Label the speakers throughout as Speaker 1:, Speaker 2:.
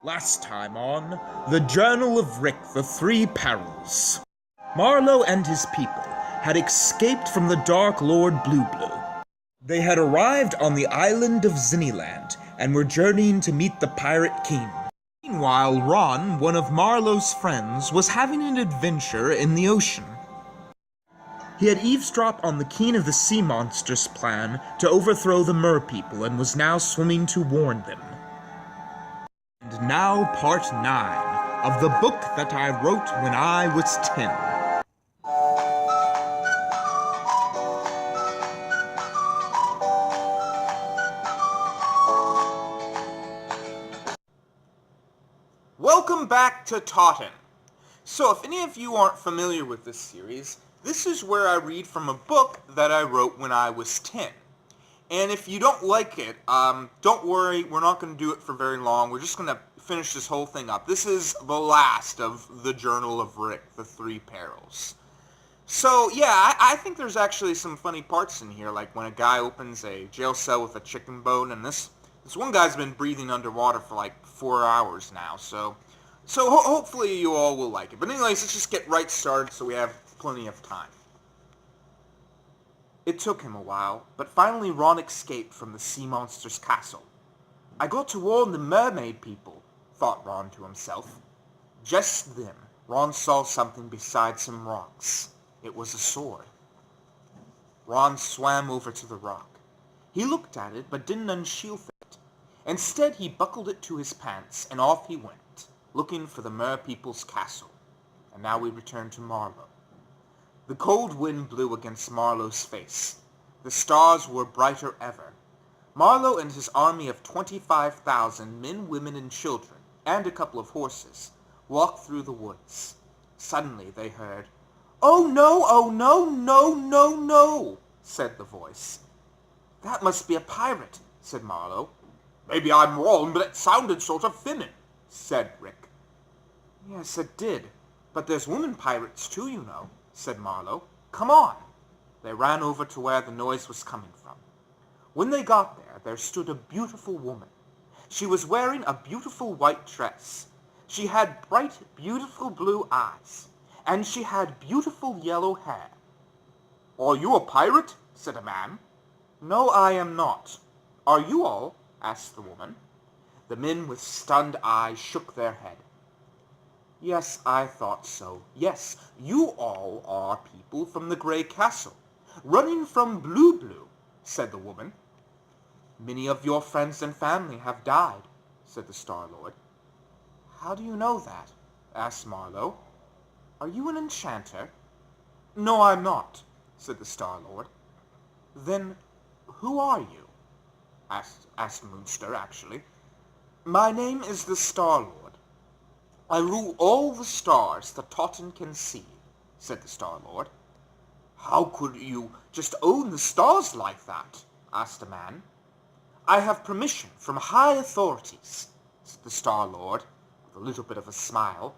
Speaker 1: Last time on The Journal of Rick, the Three Perils. Marlo and his people had escaped from the Dark Lord Blue. They had arrived on the island of Zinniland and were journeying to meet the pirate Keane. Meanwhile, Ron, one of Marlo's friends, was having an adventure in the ocean. He had eavesdropped on the Keane of the Sea Monster's plan to overthrow the Merpeople and was now swimming to warn them. And now part 9 of the book that I wrote when I was 10. Welcome back to Tottin. So if any of you aren't familiar with this series, this is where I read from a book that I wrote when I was 10. And if you don't like it, don't worry, we're not going to do it for very long. We're just going to finish this whole thing up. This is the last of the Journal of Rick, the Three Perils. So, yeah, I think there's actually some funny parts in here, like when a guy opens a jail cell with a chicken bone, and this one guy's been breathing underwater for like 4 hours now, so hopefully you all will like it. But anyways, let's just get right started so we have plenty of time. It took him a while, but finally Ron escaped from the sea monster's castle. I got to warn the mermaid people, thought Ron to himself. Just then, Ron saw something beside some rocks. It was a sword. Ron swam over to the rock. He looked at it, but didn't unsheath it. Instead, he buckled it to his pants, and off he went, looking for the merpeople's castle. And now we return to Marlo. The cold wind blew against Marlo's face. The stars were brighter ever. Marlo and his army of 25,000 men, women, and children, and a couple of horses, walked through the woods. Suddenly they heard, "Oh no, oh no, no, no, no," said the voice. "That must be a pirate," said Marlo. "Maybe I'm wrong, but it sounded sort of feminine," said Rick. "Yes, it did. But there's women pirates too, you know," said Marlo. "Come on." They ran over to where the noise was coming from. When they got there stood a beautiful woman. She was wearing a beautiful white dress. She had bright, beautiful blue eyes, and she had beautiful yellow hair. "Are you a pirate?" said a man. "No, I am not." "Are you all?" asked the woman. The men with stunned eyes shook their head. "Yes, I thought so. Yes, you all are people from the Grey Castle, running from Blue, said the woman. "Many of your friends and family have died," said the Starlord. "How do you know that?" asked Marlo. "Are you an enchanter?" "No, I'm not," said the Starlord. "Then who are you?" asked Moonster, actually. "My name is the Starlord. I rule all the stars that Tottin can see," said the Starlord. "How could you just own the stars like that?" asked a man. "I have permission from high authorities," said the Starlord, with a little bit of a smile.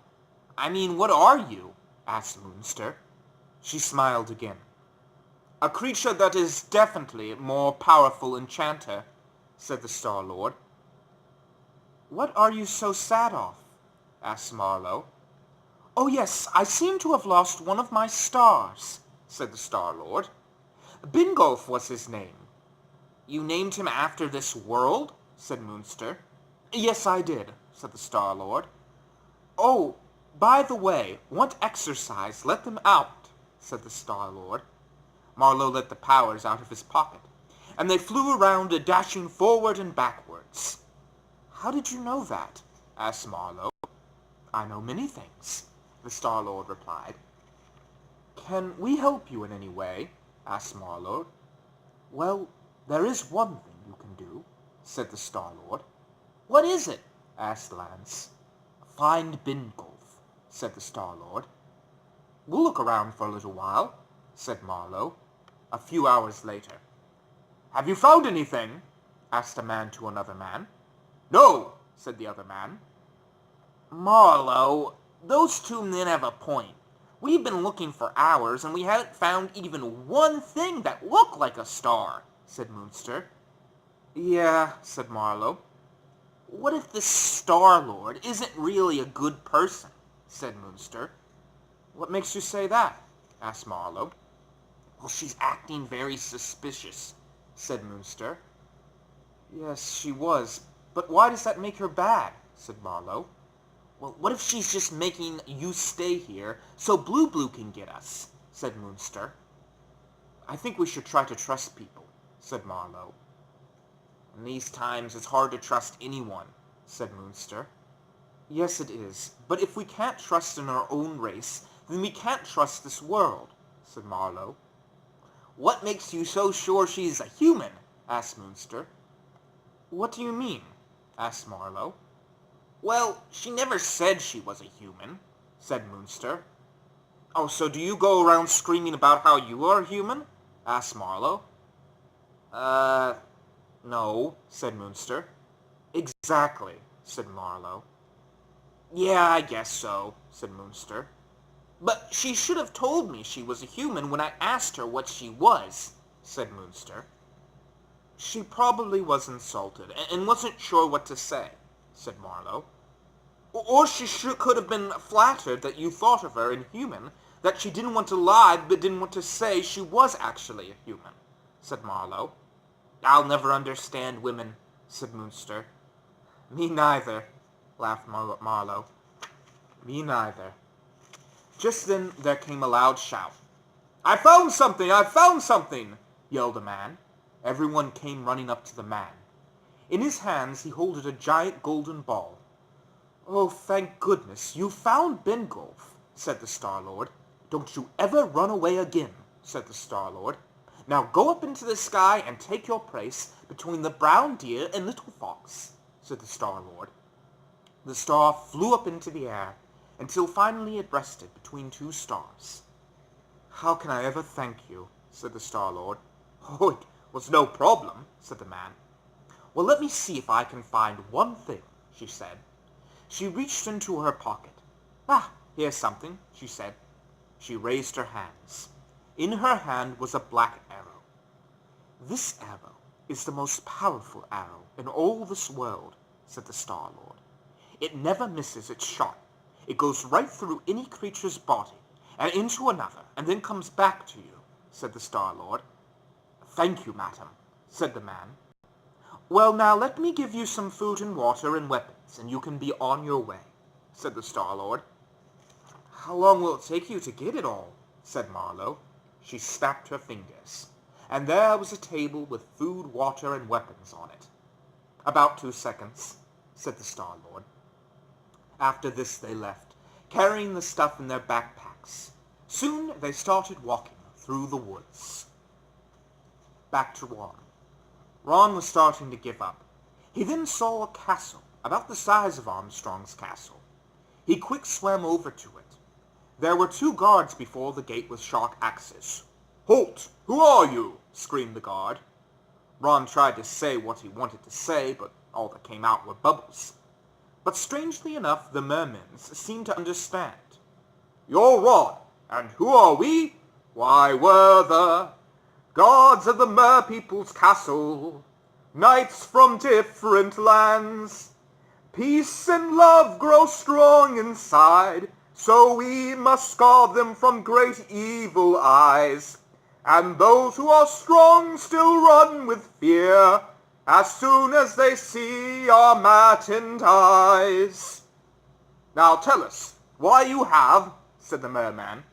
Speaker 1: "I mean, what are you?" asked Moonster. She smiled again. "A creature that is definitely a more powerful enchanter," said the Starlord. "What are you so sad of?" asked Marlo. "Oh yes, I seem to have lost one of my stars," said the Starlord. "Bingolf was his name." "You named him after this world?" said Moonster. "Yes, I did," said the Starlord. "Oh, by the way, want exercise, let them out," said the Starlord. Marlo let the powers out of his pocket, and they flew around, dashing forward and backwards. "How did you know that?" asked Marlo. "I know many things," the Starlord replied. "Can we help you in any way?" asked Marlo. "Well, there is one thing you can do," said the Starlord. "What is it?" asked Lance. "Find Bingolf," said the Starlord. "We'll look around for a little while," said Marlo. A few hours later. "Have you found anything?" asked a man to another man. "No," said the other man. "Marlo, those two men have a point. We've been looking for hours, and we haven't found even one thing that looked like a star," said Moonster. "Yeah," said Marlo. What if this Starlord isn't really a good person? Said Moonster. What makes you say that? Asked Marlo. Well, she's acting very suspicious, said Moonster. Yes, she was. But why does that make her bad? Said Marlo. Well, what if she's just making you stay here so Blue can get us? Said Moonster. I think we should try to trust people, said Marlo. In these times, it's hard to trust anyone, said Moonster. Yes, it is. But if we can't trust in our own race, then we can't trust this world, said Marlo. What makes you so sure she's a human? Asked Moonster. What do you mean? Asked Marlo. Well, she never said she was a human, said Moonster. Oh, so do you go around screaming about how you are a human? Asked Marlo. No, said Moonster. Exactly, said Marlo. Yeah, I guess so, said Moonster. But she should have told me she was a human when I asked her what she was, said Moonster. She probably was insulted and wasn't sure what to say, said Marlo. Or she could have been flattered that you thought of her inhuman, that she didn't want to lie but didn't want to say she was actually a human, said Marlo. I'll never understand women, said Moonster. Me neither, laughed Marlo. Me neither. Just then there came a loud shout. I found something! I found something! Yelled a man. Everyone came running up to the man. In his hands he holded a giant golden ball. Oh, thank goodness, you found Bengolf, said the Starlord. Don't you ever run away again, said the Starlord. Now go up into the sky and take your place between the brown deer and little fox, said the Starlord. The star flew up into the air until finally it rested between two stars. How can I ever thank you, said the Starlord. Oh, it was no problem, said the man. Well, let me see if I can find one thing, she said. She reached into her pocket. Ah, here's something, she said. She raised her hands. In her hand was a black arrow. This arrow is the most powerful arrow in all this world, said the Starlord. It never misses its shot. It goes right through any creature's body and into another, and then comes back to you, said the Starlord. Thank you, madam, said the man. Well, now let me give you some food and water and weapons, and you can be on your way, said the Starlord. How long will it take you to get it all? Said Marlo. She snapped her fingers, and there was a table with food, water, and weapons on it. About 2 seconds, said the Starlord. After this they left, carrying the stuff in their backpacks. Soon they started walking through the woods. Back to Ron. Ron was starting to give up. He then saw a castle, about the size of Armstrong's castle. He quick swam over to it. There were 2 guards before the gate with sharp axes. Halt! Who are you? Screamed the guard. Ron tried to say what he wanted to say, but all that came out were bubbles. But strangely enough, the mermen seemed to understand. You're Ron, and who are we? Why, we're the guards of the Merpeple's castle, knights from different lands. Peace and love grow strong inside, so we must guard them from great evil eyes. And those who are strong still run with fear, as soon as they see our maddened eyes. Now tell us, why you have, said the merman,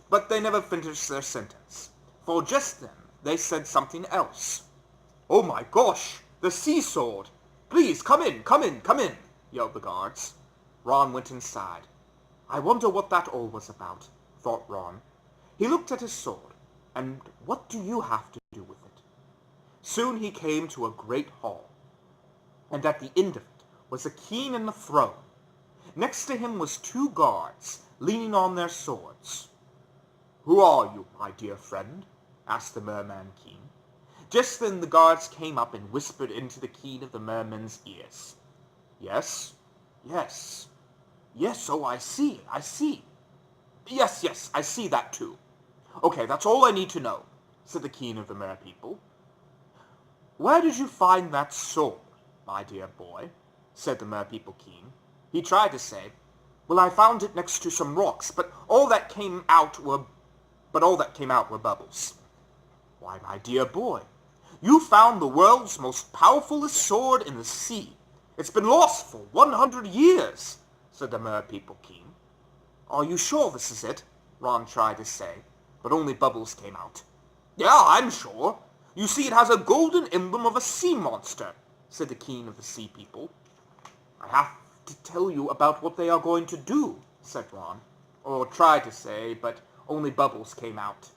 Speaker 1: but they never finished their sentence, for just then they said something else. Oh my gosh, the sea sword! Please, come in, come in, come in, yelled the guards. Ron went inside. I wonder what that all was about, thought Ron. He looked at his sword, and what do you have to do with it? Soon he came to a great hall, and at the end of it was a Keane and a throne. Next to him was 2 guards, leaning on their swords. Who are you, my dear friend? Asked the merman Keane. Just then the guards came up and whispered into the Keane of the merman's ears. Yes, yes, yes, oh, I see, I see. Yes, yes, I see that too. Okay, that's all I need to know, said the Keane of the Merpeople. Where did you find that sword, my dear boy? said the Merpeople Keane. He tried to say, well, I found it next to some rocks, but all that came out were bubbles. Why, my dear boy, you found the world's most powerful sword in the sea. It's been lost for 100 years, said the Merpeople Keane. Are you sure this is it? Ron tried to say, but only bubbles came out. Yeah, I'm sure. You see, it has a golden emblem of a sea monster, said the Keane of the Sea People. I have to tell you about what they are going to do, said Ron, or tried to say, but only bubbles came out.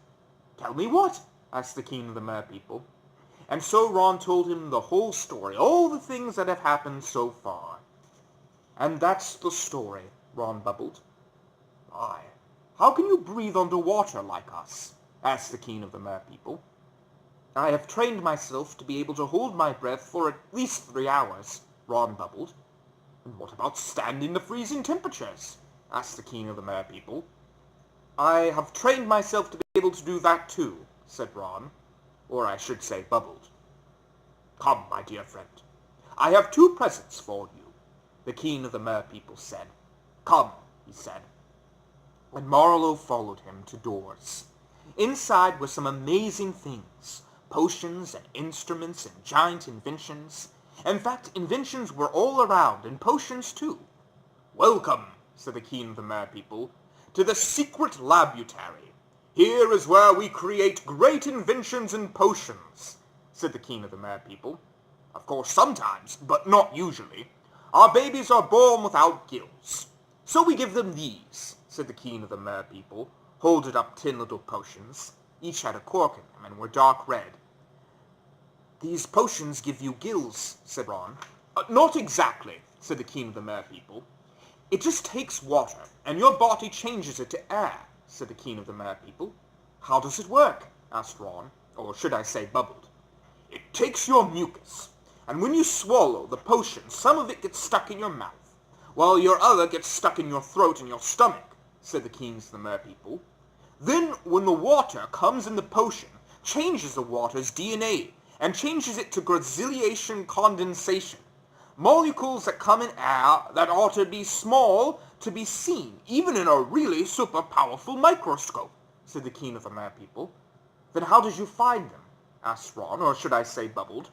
Speaker 1: Tell me what? Asked the Keane of the Merpeople. And so Ron told him the whole story, all the things that have happened so far. And that's the story, Ron bubbled. Why, how can you breathe underwater like us? Asked the Keane of the Merpeople. I have trained myself to be able to hold my breath for at least 3 hours, Ron bubbled. And what about standing the freezing temperatures? Asked the Keane of the Merpeople. I have trained myself to be able to do that too, said Ron, or I should say bubbled. Come, my dear friend, I have 2 presents for you, the Keane of the Merpeople said. Come, he said. And Marlo followed him to doors. Inside were some amazing things, potions and instruments and giant inventions. In fact, inventions were all around, and potions too. Welcome, said the Keane of the Merpeople, to the secret laboratory. Here is where we create great inventions and potions, said the Keane of the Merpeople. Of course, sometimes, but not usually, our babies are born without gills. So we give them these, said the Keane of the Merpeople, holding up 10 little potions. Each had a cork in them and were dark red. These potions give you gills, said Ron. Not exactly, said the Keane of the Merpeople. It just takes water, and your body changes it to air, said the Keane of the Merpeople. How does it work? Asked Ron, or should I say bubbled. It takes your mucus, and when you swallow the potion, some of it gets stuck in your mouth, while your other gets stuck in your throat and your stomach, said the Keanes of the Merpeople. Then, when the water comes in the potion, changes the water's DNA, and changes it to gazillation condensation. Molecules that come in air that ought to be small to be seen, even in a really super powerful microscope, said the Keane of the Merpeople. Then how did you find them? Asked Ron, or should I say bubbled.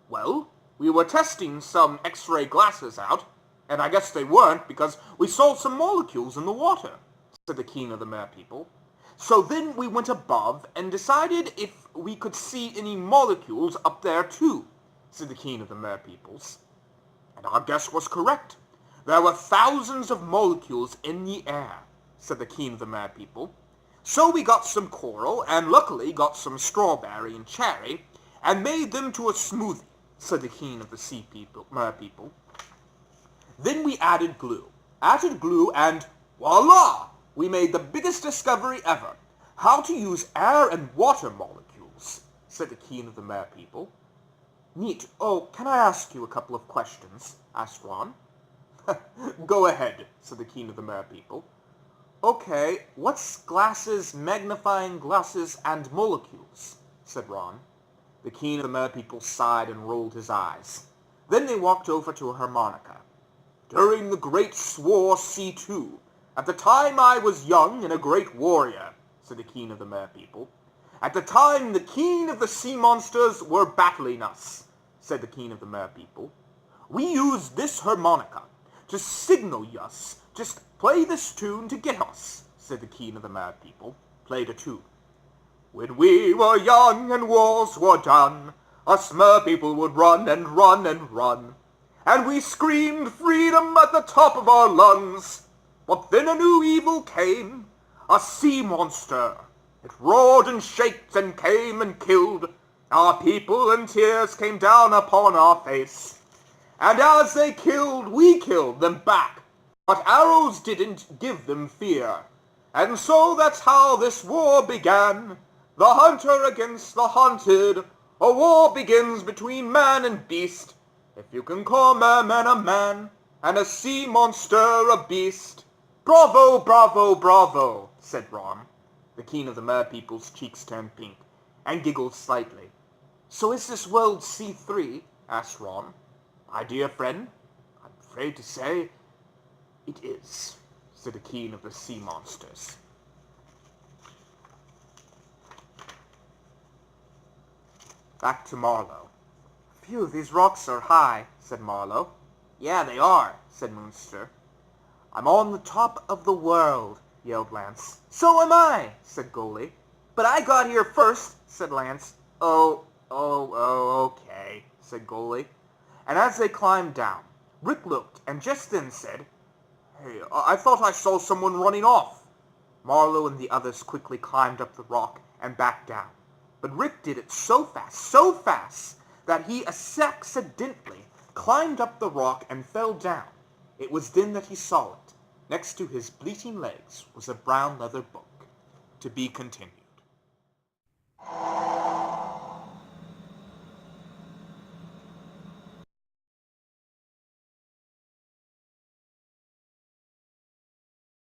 Speaker 1: Well, we were testing some X-ray glasses out, and I guess they weren't because we saw some molecules in the water, said the Keane of the Merpeople. So then we went above and decided if we could see any molecules up there too, said the Keane of the Merpeoples. And our guess was correct. There were thousands of molecules in the air, said the Keane of the Merpeople. So we got some coral, and luckily got some strawberry and cherry, and made them to a smoothie, said the Keane of the Merpeople. Then we added glue, and voila! We made the biggest discovery ever, how to use air and water molecules, said the Keane of the Merpeople. Neat. Oh, can I ask you a couple of questions? Asked Ron. Go ahead, said the Keane of the Merpeople. Okay, what's glasses, magnifying glasses, and molecules? Said Ron. The Keane of the Merpeople sighed and rolled his eyes. Then they walked over to a harmonica. During the great war C2, at the time I was young and a great warrior, said the Keane of the Merpeople. At the time the Keane of the sea monsters were battling us, said the Keane of the Merpeople. We used this harmonica to signal us. Just play this tune to get us, said the Keane of the Merpeople. Played a tune. When we were young and wars were done, us merpeople would run and run and run, and we screamed freedom at the top of our lungs. But then a new evil came, a sea monster. It roared and shaked and came and killed our people, and tears came down upon our face. And as they killed, we killed them back, but arrows didn't give them fear. And so that's how this war began, the hunter against the hunted. A war begins between man and beast, if you can call merman a man, and a sea monster a beast. Bravo, bravo, bravo, said Ron. The Keane of the Merpeople's cheeks turned pink, and giggled slightly. So is this world C3? Asked Ron. My dear friend, I'm afraid to say, it is, said the Keane of the sea monsters. Back to Marlo. Phew, these rocks are high, said Marlo. Yeah, they are, said Moonster. I'm on the top of the world, yelled Lance. So am I, said Goalie. But I got here first, said Lance. Oh, okay, said Goalie. And as they climbed down, Rick looked and just then said, Hey, I thought I saw someone running off. Marlo and the others quickly climbed up the rock and back down. But Rick did it so fast, that he accidentally climbed up the rock and fell down. It was then that he saw it. Next to his bleating legs was a brown leather book. To be continued.